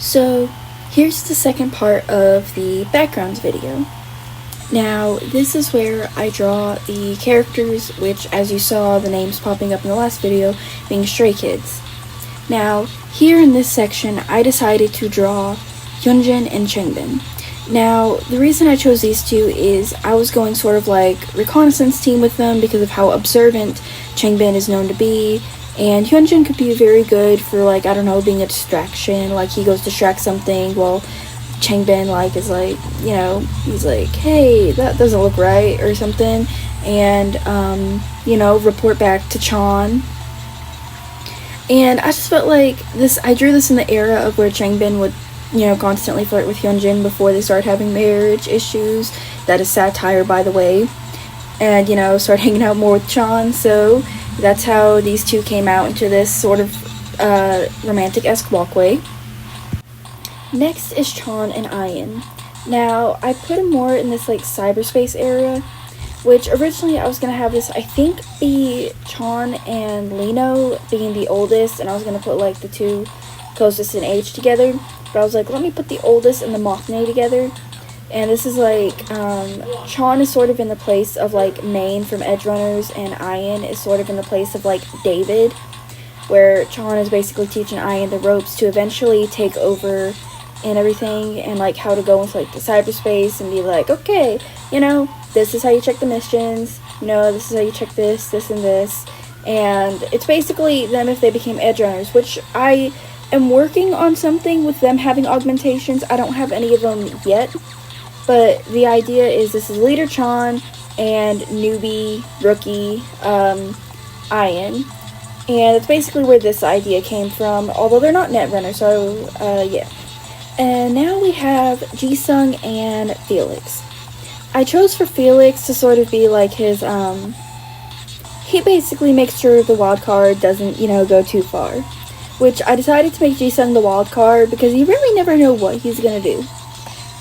So here's the second part of the backgrounds video. Now this is where I draw the characters, which as you saw the names popping up in the last video being Stray Kids. Now here in this section I decided to draw Hyunjin and Changbin. Now the reason I chose these two is I was going sort of like reconnaissance team with them because of how observant Changbin is known to be. And Hyunjin could be very good for, like, I don't know, being a distraction. Like, he goes to distract something while Changbin, like, is like, you know, he's like, hey, that doesn't look right, or something. And, you know, report back to Chan. And I just felt like I drew this in the era of where Changbin would, you know, constantly flirt with Hyunjin before they started having marriage issues. That is satire, by the way. And, you know, start hanging out more with Chan, so that's how these two came out into this sort of romantic-esque walkway. Next is Chan and Ian. Now, I put him more in this, like, cyberspace area, which originally I was going to have this, I think, be Chan and Lino being the oldest, and I was going to put, like, the two closest in age together. But I was like, let me put the oldest and the Mothne together. And this is like, Chan is sort of in the place of like Maine from Edgerunners, and Ian is sort of in the place of like David, where Chan is basically teaching Ian the ropes to eventually take over and everything, and like how to go into like the cyberspace and be like, okay, you know, this is how you check the missions, you know, this is how you check this, and this. And it's basically them if they became Edgerunners, which I am working on something with them having augmentations. I don't have any of them yet. But the idea is this is Leader Chan and newbie, rookie, Ian. And it's basically where this idea came from, although they're not Netrunners, so, yeah. And now we have Jisung and Felix. I chose for Felix to sort of be like his, he basically makes sure the wild card doesn't, you know, go too far. Which I decided to make Jisung the wild card because you really never know what he's gonna do.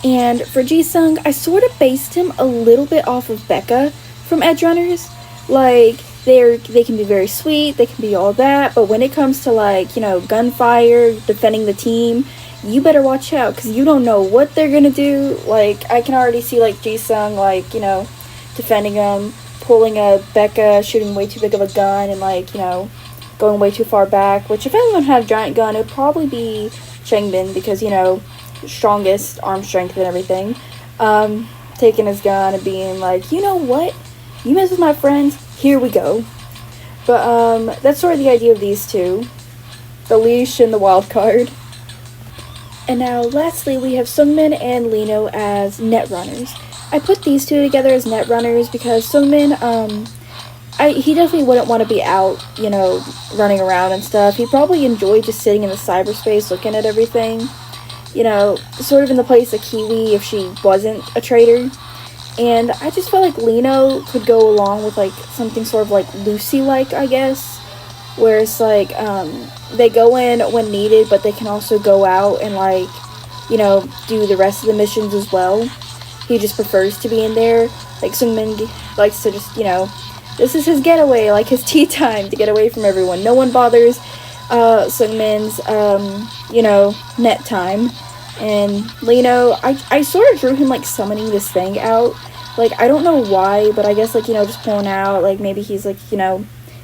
And for Jisung, I sort of based him a little bit off of Becca from Edgerunners. Like, they can be very sweet, they can be all that, but when it comes to, like, you know, gunfire, defending the team, you better watch out, because you don't know what they're gonna do. Like, I can already see, like, Jisung, like, you know, defending them, pulling a Becca, shooting way too big of a gun, and, like, you know, going way too far back, which if anyone had a giant gun, it would probably be Changbin, because, you know, strongest arm strength and everything, taking his gun and being like, you know what, you mess with my friends, here we go. But that's sort of the idea of these two, the leash and the wild card. And now lastly we have Sungmin and Lino as Netrunners. I put these two together as Netrunners because Sungmin, he definitely wouldn't want to be out, you know, running around and stuff. He'd probably enjoy just sitting in the cyberspace looking at everything. You know, sort of in the place of Kiwi if she wasn't a traitor. And I just felt like Lino could go along with, like, something sort of, like, Lucy-like, I guess. Where it's, like, they go in when needed, but they can also go out and, like, you know, do the rest of the missions as well. He just prefers to be in there. Like, Sungmin likes to just, you know, this is his getaway, like, his tea time to get away from everyone. No one bothers Sungmin's, you know, net time. And Lino, I sort of drew him, like, summoning this thing out. Like, I don't know why, but I guess, like, you know, just pulling out, like, maybe he's, like, you know,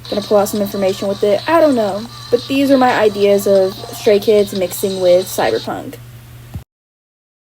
gonna pull out some information with it. I don't know. But these are my ideas of Stray Kids mixing with Cyberpunk.